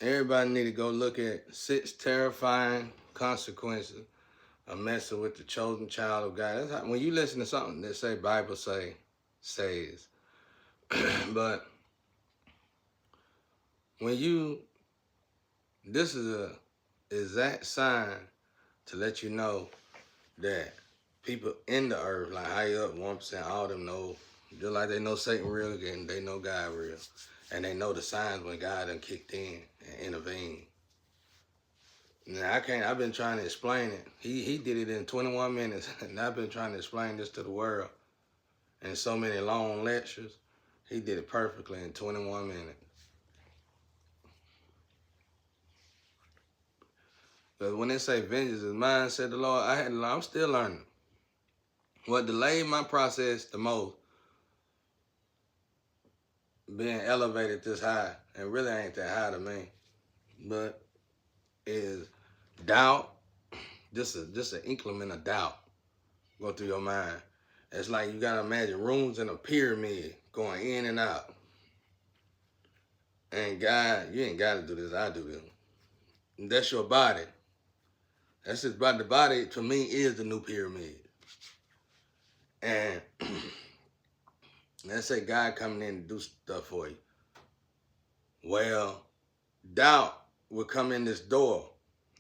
Everybody need to go look at 6 terrifying consequences of messing with the chosen child of God. That's how, when you listen to something that say Bible says, but when you, this is a exact sign to let you know that people in the earth, like high up 1%, all them know, just like they know Satan real again, they know God real. And they know the signs when God done kicked in and intervened. Now I've been trying to explain it. He did it in 21 minutes, and I've been trying to explain this to the world in so many long lectures. He did it perfectly in 21 minutes. But when they say vengeance is mine, said the Lord, I'm still learning. What delayed my process the most, being elevated this high, and really ain't that high to me, but is doubt, just an increment of doubt go through your mind. It's like you gotta imagine rooms in a pyramid going in and out. And God, you ain't gotta do this, I do this. And that's your body. That's just about the body, to me, is the new pyramid. And let's say God coming in to do stuff for you. Well, doubt will come in this door.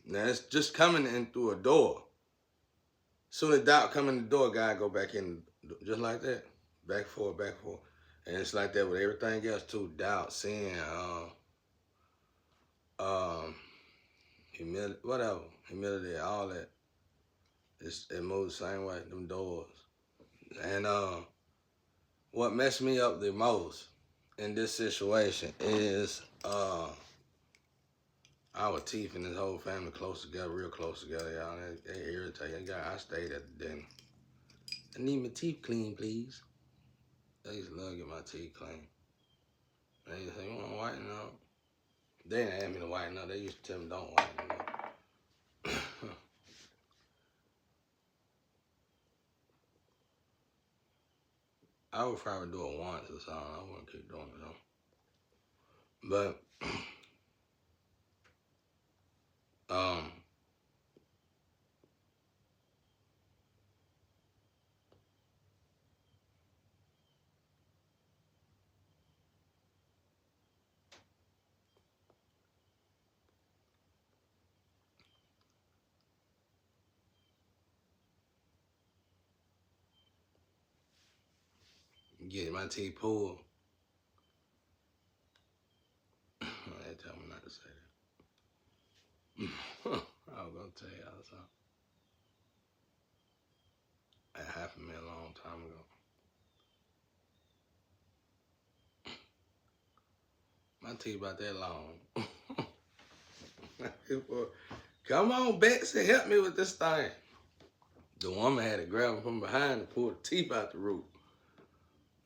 Now it's just coming in through a door. Soon as doubt come in the door, God go back in just like that. Back forth, back forth. And it's like that with everything else too. Doubt, sin, humility, whatever. Humility, all that. It moves the same way, them doors. And what messed me up the most in this situation is our teeth and his whole family close together, real close together, y'all. They irritate. I stayed at the den. I need my teeth clean, please. They used to love to get my teeth clean. They used to say, you want to whiten up? They didn't ask me to whiten up. They used to tell me don't whiten up. I would probably do it once or something. I wouldn't keep doing it though. But get my teeth pulled. They tell me not to say that. I was gonna tell y'all something. That happened to me a long time ago. My teeth about that long. Come on, Betsy, help me with this thing. The woman had to grab him from behind and pull the teeth out the root.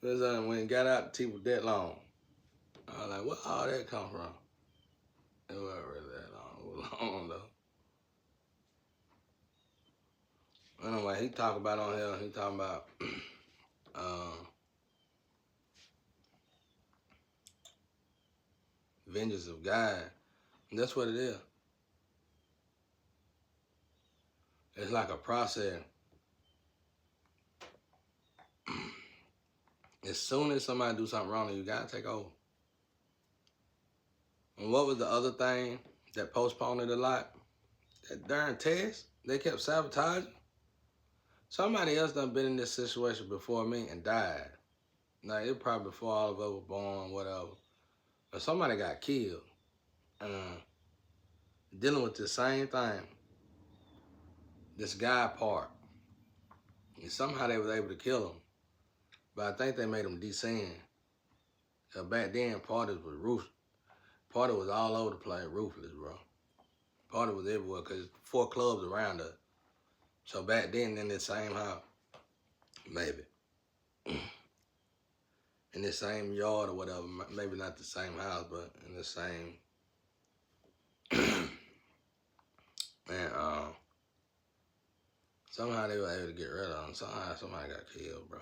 Because when it got out, the teeth was that long. I was like, where all that come from? It wasn't really that long. It was long, though. Anyway, he talking about on here, he talking about vengeance of God. And that's what it is. It's like a process. As soon as somebody do something wrong, you gotta take over. And what was the other thing that postponed it a lot? That darn test. They kept sabotaging. Somebody else done been in this situation before me and died. Now, it probably before all of us were born, whatever. But somebody got killed. Dealing with the same thing. This guy part. And somehow they was able to kill him. But I think they made him descend. Cause back then, parties was ruthless. Party was all over the place, ruthless, bro. Party was everywhere, cause 4 clubs around us. So back then, in this same house, maybe. In the same yard or whatever, maybe not the same house, but in the same. And somehow they were able to get rid of him. Somehow somebody got killed, bro.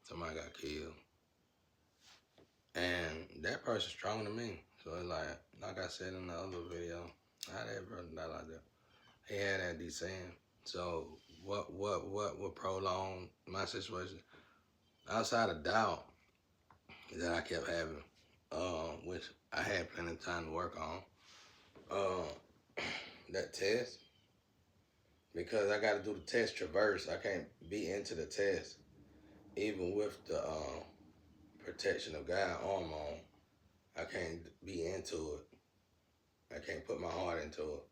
somebody got killed. And that person's stronger than me. So it's like I said in the other video, how that brother died like that. He had that descent. So what would prolong my situation? Outside of doubt that I kept having, which I had plenty of time to work on, that test, because I got to do the test traverse. I can't be into the test, even with the protection of God arm on. I can't be into it. I can't put my heart into it,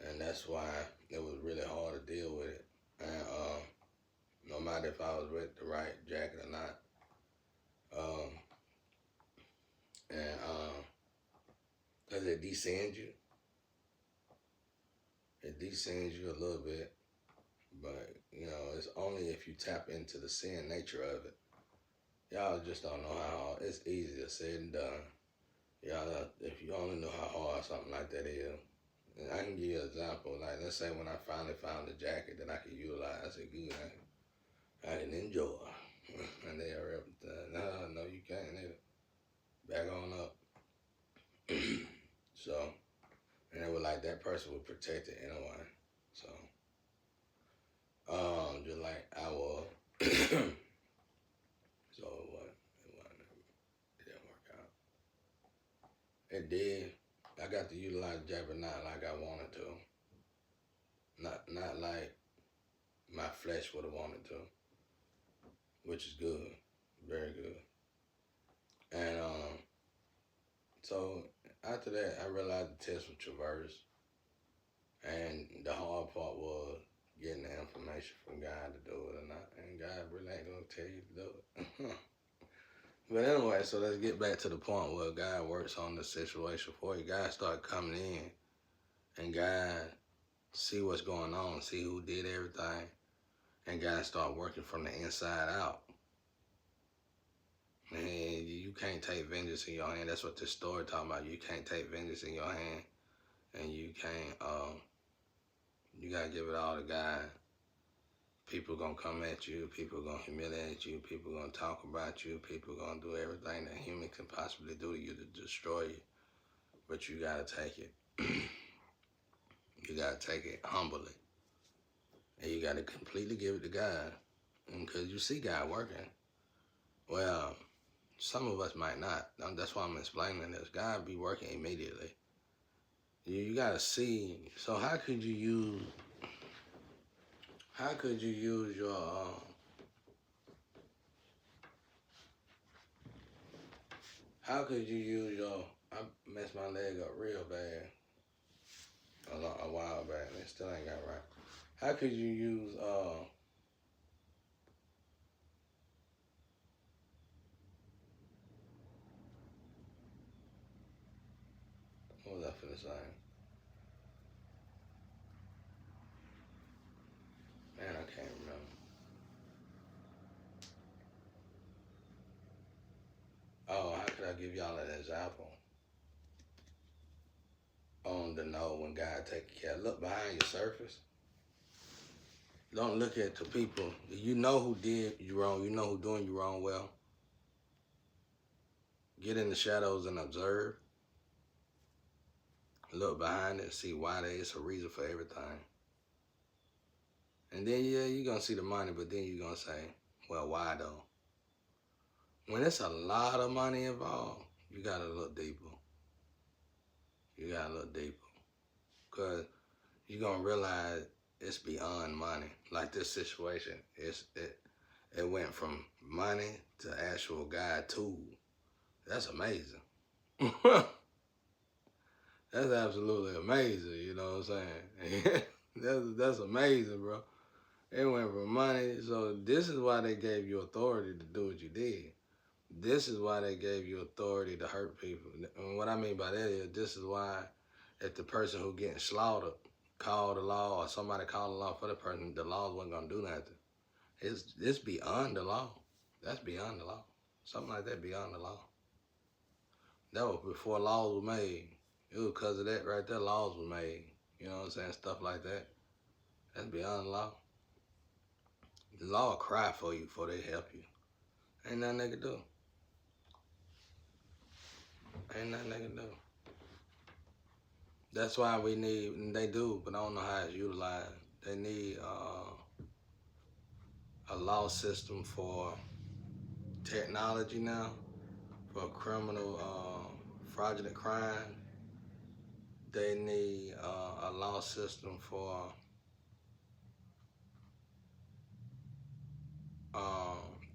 and that's why it was really hard to deal with it. And no matter if I was with the right jacket or not, and cause it descends you. It descends you a little bit, but you know it's only if you tap into the sin nature of it. Y'all just don't know how hard. It's easier said than done. Y'all, if you only know how hard something like that is. And I can give you an example. Like, let's say when I finally found a jacket that I could utilize, I said, good, I can enjoy. And they are, no, you can't, nigga. Back on up. So, and it was like that person was protected in a way. So, just like I was. So it didn't work out. It did. I got to utilize the jacket, but not like I wanted to. Not like my flesh would have wanted to, which is good, very good. And so after that, I realized the test was traversed, and the hard part was getting the information from God to do it or not, and God really ain't gonna tell you to do it. But anyway, so let's get back to the point where God works on the situation for you. God start coming in, and God see what's going on, see who did everything, and God start working from the inside out. And you can't take vengeance in your hand. That's what this story talking about. You can't take vengeance in your hand, and you can't. You gotta give it all to God. People gonna come at you. People gonna humiliate you. People gonna talk about you. People gonna do everything that human can possibly do to you to destroy you. But you gotta take it. You gotta take it humbly, and you gotta completely give it to God, because you see God working. Well, some of us might not. That's why I'm explaining this. God be working immediately. You gotta see. So how could you use your I messed my leg up real bad a while back, and it still ain't got right. How could you use what was I finna say? Man, I can't remember. Oh, how could I give y'all an example on to know when God take care? Look behind your surface. Don't look at the people. You know who did you wrong. You know who doing you wrong well. Get in the shadows and observe. Look behind it, see why there is a reason for everything. And then, yeah, you're going to see the money, but then you're going to say, well, why though? When it's a lot of money involved, you got to look deeper. You got to look deeper. Because you're going to realize it's beyond money. Like this situation, it went from money to actual God tool. That's amazing. That's absolutely amazing, you know what I'm saying? That's amazing, bro. It went from money. So this is why they gave you authority to do what you did. This is why they gave you authority to hurt people. And what I mean by that is, this is why if the person who getting slaughtered called the law, or somebody called the law for the person, the law wasn't gonna do nothing. It's beyond the law. That's beyond the law. Something like that beyond the law. That was before laws were made. It was because of that right there, laws were made. You know what I'm saying? Stuff like that. That's beyond the law. The law will cry for you before they help you. Ain't nothing they can do. Ain't nothing they can do. That's why we need, and they do, but I don't know how it's utilized. They need a law system for technology now, for criminal fraudulent crime. They need a law system for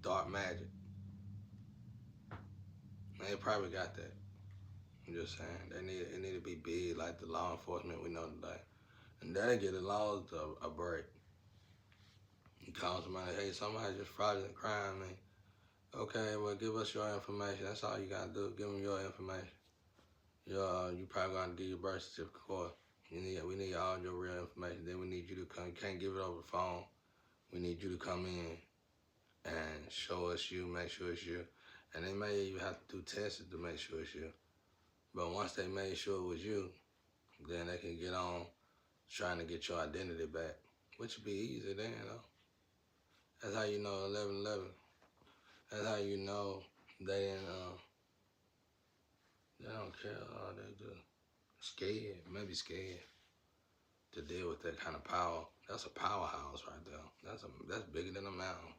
dark magic. They probably got that. I'm just saying, it need to be big like the law enforcement we know today. And that'll get the laws a break. You call somebody, hey, somebody just fraudulent crime me. Okay, well, give us your information. That's all you gotta do. Give them your information. You probably gonna give your birth certificate. Of course. We need all your real information. Then we need you to come. You can't give it over the phone. We need you to come in and show us you, make sure it's you. And they may even have to do tests to make sure it's you. But once they made sure it was you, then they can get on trying to get your identity back, which would be easy then, though. That's how you know 11/11. That's how you know they don't care. They just scared, maybe scared to deal with that kind of power. That's a powerhouse right there. That's bigger than a mountain.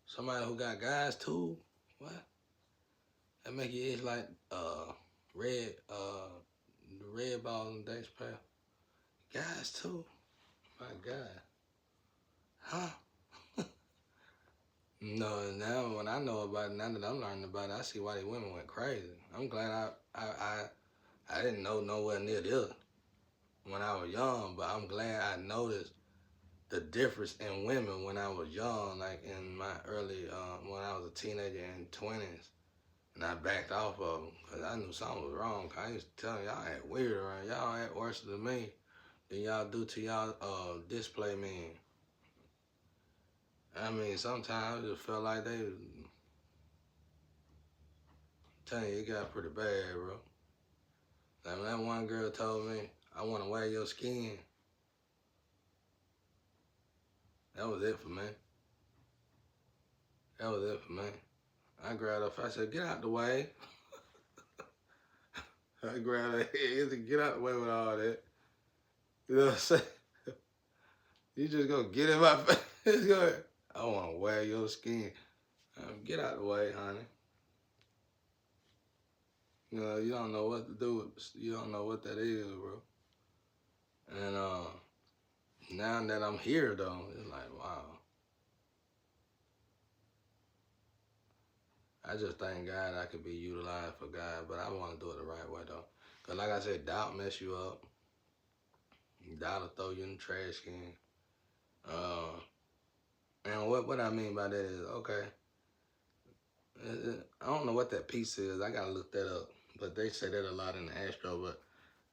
Somebody who got guys too, what? That make you itch like red the red balls in Dave's pair. Guys too. My God. Huh? No, now when I know about it, now that I'm learning about it, I see why these women went crazy. I'm glad I didn't know nowhere near this when I was young, but I'm glad I noticed the difference in women when I was young, like in my early, when I was a teenager in 20s, and I backed off of them because I knew something was wrong. I used to tell them, y'all act weird around, y'all act worse than me than y'all do to y'all display men. I mean, sometimes it just felt like they was, telling you, it got pretty bad, bro. Like when that one girl told me, I want to wear your skin, that was it for me. That was it for me. I grabbed her, I said, get out the way. I grabbed her head and get out the way with all that. You know what I'm saying? You just gonna get in my face. Go ahead. I want to wear your skin. Get out the way, honey. You know, you don't know what to do with, you don't know what that is, bro. And now that I'm here, though, it's like, wow. I just thank God I could be utilized for God, but I want to do it the right way, though. Because like I said, doubt mess you up. Doubt will throw you in the trash can. And what I mean by that is, okay, I don't know what that piece is. I got to look that up. But they say that a lot in the astro, but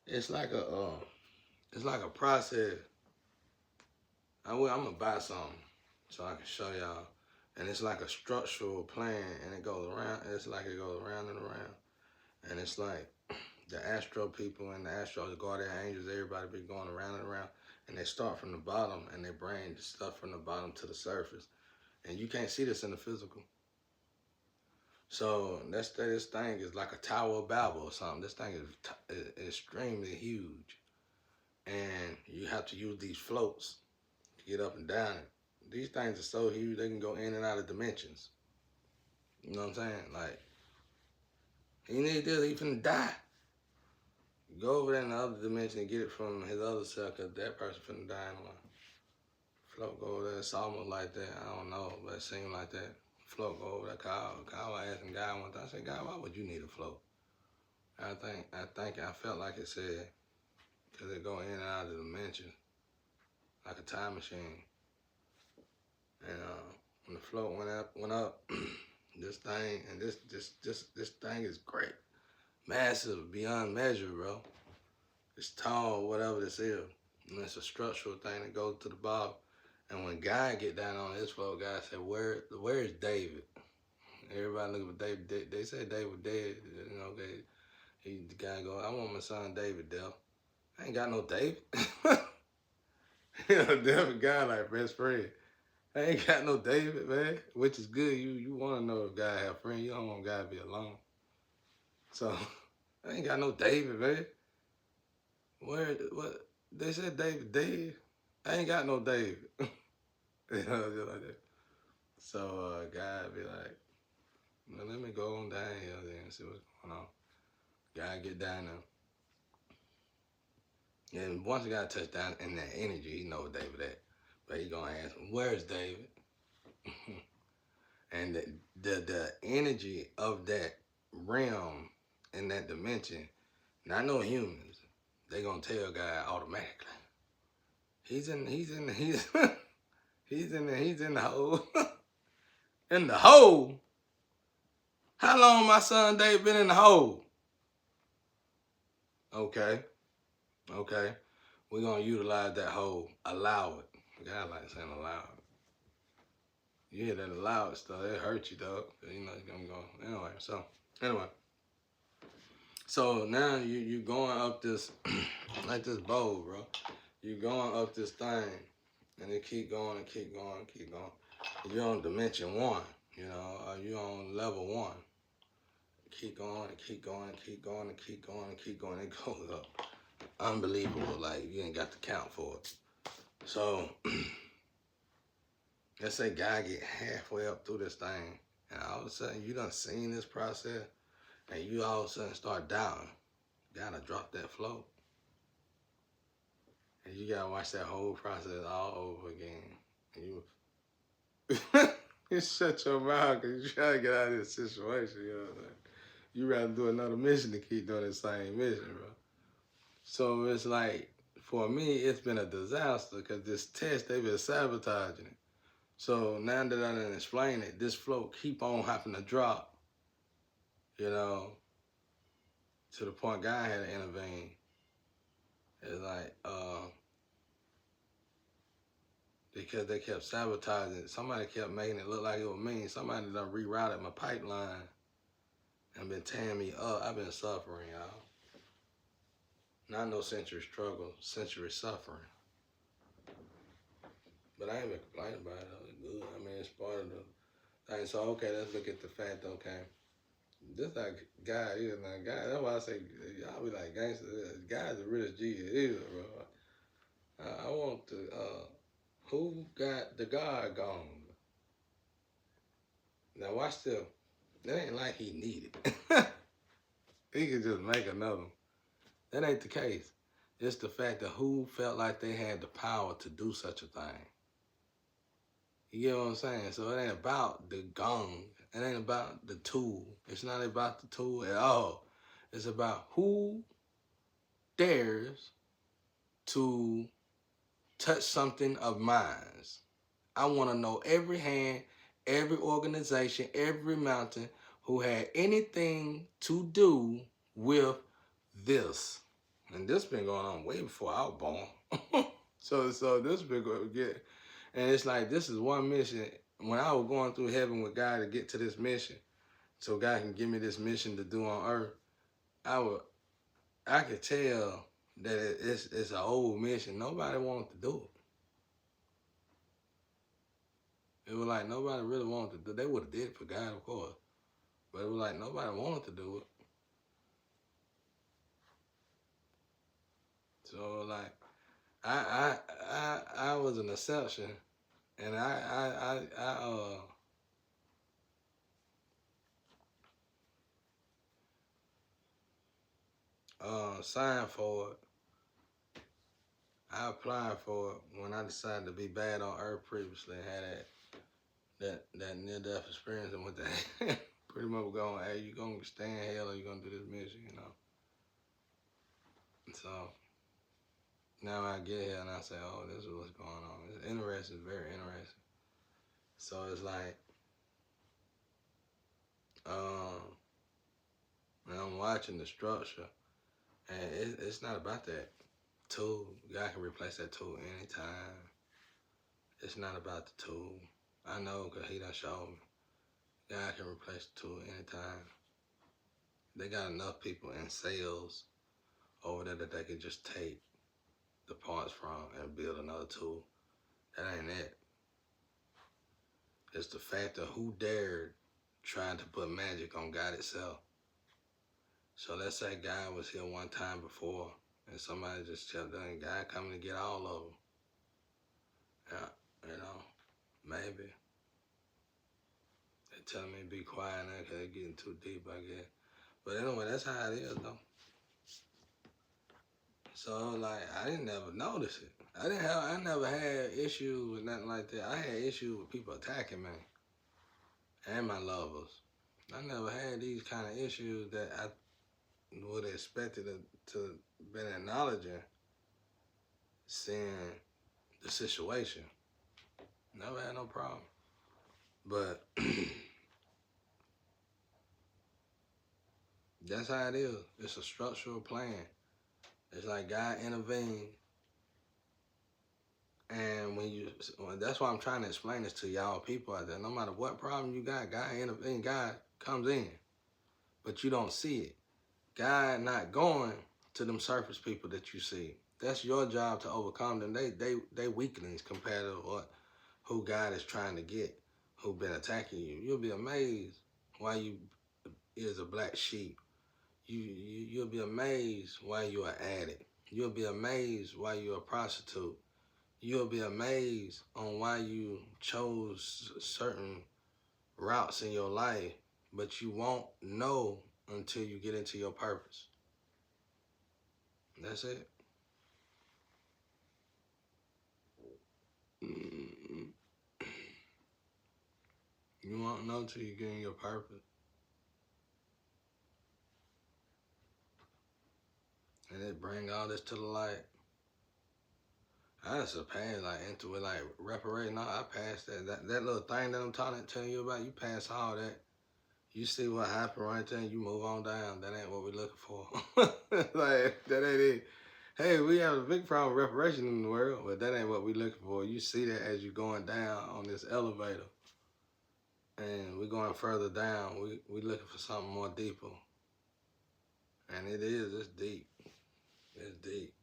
it's like a process. I'm gonna buy something so I can show y'all. And it's like a structural plan, and it goes around. It's like it goes around and around. And it's like the astro people and the astro, the guardian angels, everybody be going around and around. And they start from the bottom, and they bring stuff from the bottom to the surface. And you can't see this in the physical. So this thing is like a Tower of Babel or something. This thing is extremely huge. And you have to use these floats to get up and down it. These things are so huge, they can go in and out of dimensions. You know what I'm saying? Like, he need this, he finna die. Go over there in the other dimension and get it from his other self, because that person finna die anyway. Float go over there, it's almost like that. I don't know, but it seemed like that. Float go over there. Kyle was asking God one time, I said, God, why would you need a float? I felt like it said, because it go in and out of the dimension, like a time machine. And when the float went up, this thing, and this thing is great. Massive, beyond measure, bro. It's tall, whatever this is. And it's a structural thing that goes to the bottom. And when God get down on this float, God said, where is David? Everybody looking for David. They say David dead. You know, the guy go, I want my son David, Dell. I ain't got no David. You know, David guy like best friend. I ain't got no David, man. Which is good. You want to know if God have friends. You don't want God to be alone. So I ain't got no David, man. Where what they said David dead? I ain't got no David. You know, just like that. So God be like, well, let me go on down here then and see what's going on. God get down there. And once God touch down in that energy, he know David at. But he gonna ask him, where's David? And the energy of that realm in that dimension, not no humans, they gonna tell God automatically. He's in he's he's in the hole. In the hole. How long my son Dave been in the hole? Okay. We're gonna utilize that hole. Allow it. God like saying allow it. You hear that allow it stuff, it hurt you, dog. You know it's gonna go. Anyway. So now you going up this like this bowl, bro. You going up this thing and it keep going and keep going and keep going. You're on dimension 1, you know, you on level 1. Keep going and keep going and keep going and keep going and keep going. It goes up. Unbelievable. Like you ain't got to count for it. So let's say God get halfway up through this thing and all of a sudden you done seen this process and you all of a sudden start doubting. Gotta drop that float. And you gotta watch that whole process all over again. And you shut your mouth because you try to get out of this situation, you know what I'm saying? You rather do another mission to keep doing the same mission, bro. So it's like, for me, it's been a disaster because this test, they've been sabotaging it. So now that I done explained it, this float keep on having to drop, you know, to the point God had to intervene. It's like, because they kept sabotaging it. Somebody kept making it look like it was me. Somebody done rerouted my pipeline and been tearing me up. I've been suffering, y'all. Not no century struggle, century suffering. But I ain't been complaining about it. It's good. I mean, it's part of the thing. So, okay, let's look at the fact, okay. This like God is now God. That's why I say, y'all be like gangster. God's the realest G it is, bro. I want to, who got the God gone? Now watch this. That ain't like he needed. He could just make another one. That ain't the case. It's the fact that who felt like they had the power to do such a thing. You get what I'm saying? So it ain't about the gong. It ain't about the tool. It's not about the tool at all. It's about who dares to touch something of mine. I want to know every hand, every organization, every mountain who had anything to do with this. And this been going on way before I was born. So this been going to get, and it's like this is one mission. When I was going through heaven with God to get to this mission, so God can give me this mission to do on earth, I could tell that it's an old mission. Nobody wanted to do it. It was like nobody really wanted to do it. They would have did it for God, of course. But it was like nobody wanted to do it. So like I was an exception, and I signed for it. I applied for it when I decided to be bad on earth previously. Had that near death experience, and with that pretty much going, hey, you gonna stay in hell or you gonna do this mission, you know? So now I get here and I say, oh, this is what's going on. It's interesting, very interesting. So it's like, and I'm watching the structure, and it's not about that tool. God can replace that tool anytime. It's not about the tool. I know because he done showed me. God can replace the tool anytime. They got enough people in sales over there that they can just take the parts from and build another tool. That ain't it. It's the fact of who dared trying to put magic on God itself. So let's say God was here one time before, and somebody just kept doing God coming to get all of them. Yeah, you know, maybe. They telling me to be quiet now because they're getting too deep, I guess. But anyway, that's how it is, though. So, like, I didn't never notice it. I never had issues with nothing like that. I had issues with people attacking me and my lovers. I never had these kind of issues that I would have expected to been acknowledging, seeing the situation. Never had no problem. But that's how it is. It's a structural plan. It's like God intervened. And that's why I'm trying to explain this to y'all people out there. No matter what problem you got, God intervenes, God comes in. But you don't see it. God not going to them surface people that you see. That's your job to overcome them. They weaklings compared to who God is trying to get, who been attacking you. You'll be amazed why you is a black sheep. You'll be amazed why you're an addict. You'll be amazed why you're a prostitute. You'll be amazed on why you chose certain routes in your life, but you won't know until you get into your purpose. That's it. You won't know until you get in your purpose. And it bring all this to the light. I just passed like into it, like reparating. I passed that little thing that I'm telling you about. You pass all that. You see what happened right there, and you move on down. That ain't what we're looking for. Like that ain't it. Hey, we have a big problem with reparation in the world, but that ain't what we're looking for. You see that as you're going down on this elevator, and we're going further down. We looking for something more deeper, and it is. It's deep. It's deep.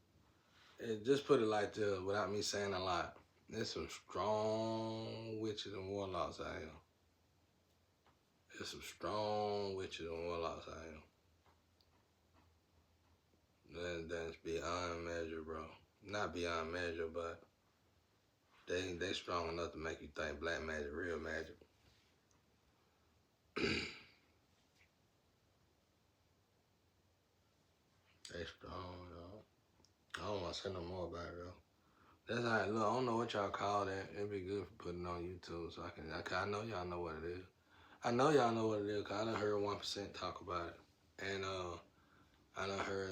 Just put it like this, without me saying a lot. There's some strong witches and warlocks out here. There's some strong witches and warlocks out here. That's beyond measure, bro. Not beyond measure, but they strong enough to make you think black magic, real magic. They strong, yo. I don't want to say no more about it, though. That's how it look. I don't know what y'all call that. It'd be good for putting it on YouTube so I know y'all know what it is. I know y'all know what it is because I done heard 1% talk about it. And I done heard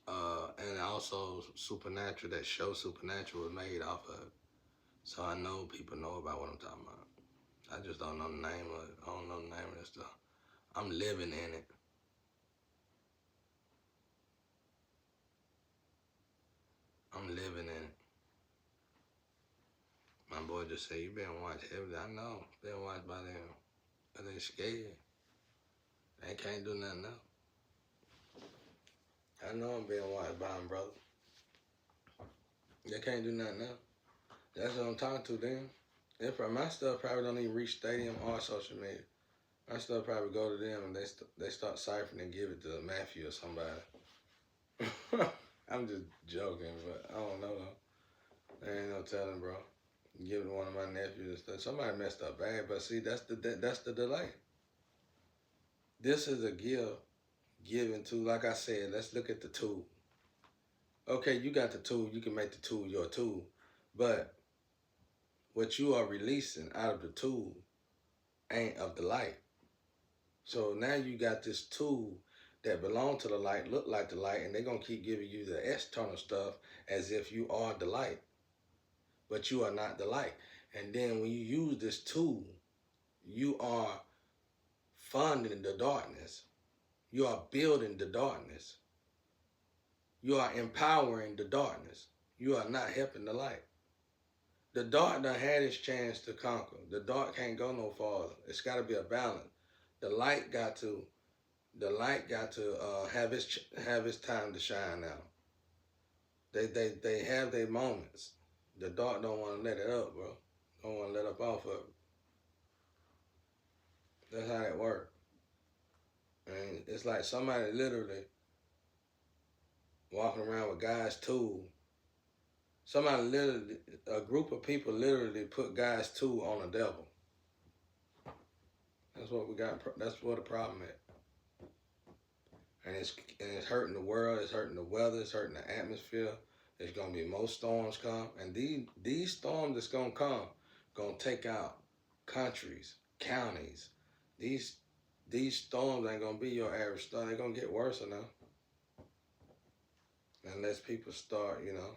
and also Supernatural, that show Supernatural was made off of it. So I know people know about what I'm talking about. I just don't know the name of it. I don't know the name of this stuff. I'm living in it. I'm living in it. My boy just said, you been watched everything. I know. Been watched by them. But they scared. They can't do nothing else. I know I'm being watched by them, brother. They can't do nothing else. That's what I'm talking to them. My stuff probably don't even reach Stadium or social media. My stuff probably go to them and they start ciphering and give it to Matthew or somebody. I'm just joking, but I don't know though. There ain't no telling, bro. Give it to one of my nephews and stuff. Somebody messed up bad, but see, that's the delay. This is a gift given to, like I said, let's look at the tool. Okay, you got the tool, you can make the tool your tool, but what you are releasing out of the tool ain't of the light. So now you got this tool that belong to the light, look like the light, and they're going to keep giving you the external stuff as if you are the light, but you are not the light. And then when you use this tool, you are funding the darkness. You are building the darkness. You are empowering the darkness. You are not helping the light. The dark done had its chance to conquer. The dark can't go no farther. It's got to be a balance. The light got to have its time to shine now. They have their moments. The dark don't want to let it up, bro. Don't want to let up off of it. That's how that works. And it's like somebody literally walking around with God's tool. Somebody literally, a group of people literally put God's tool on the devil. That's what we got. That's what the problem is. And it's hurting the world. It's hurting the weather. It's hurting the atmosphere. There's gonna be more storms come, and these storms that's gonna come, gonna take out countries, counties. These storms ain't gonna be your average storm. They're gonna get worse enough, unless people start, you know.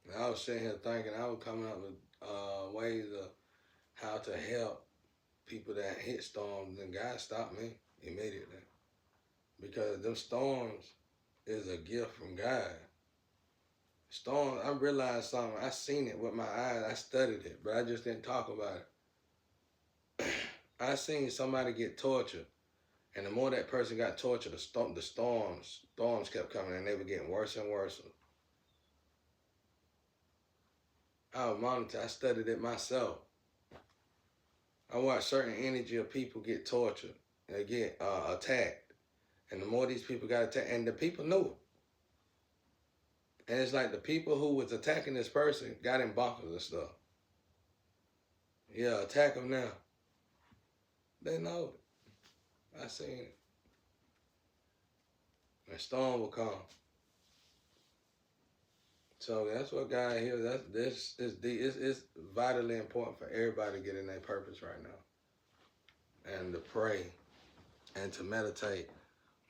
And I was sitting here thinking, I was coming up with ways of how to help people that hit storms, and God stopped me immediately, because them storms is a gift from God. Storms, I realized something. I seen it with my eyes. I studied it, but I just didn't talk about it. I seen somebody get tortured, and the more that person got tortured, the storms kept coming, and they were getting worse and worse. I was monitoring. I studied it myself. I watched certain energy of people get tortured, and they get attacked, and the more these people got attacked, and the people knew it. And it's like the people who was attacking this person got in bunkers and stuff. Yeah, attack them now. They know it. I seen it. And storm will come. So that's what God here. It's vitally important for everybody to get in their purpose right now, and to pray, and to meditate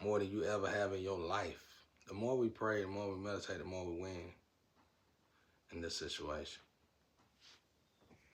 more than you ever have in your life. The more we pray, the more we meditate, the more we win in this situation.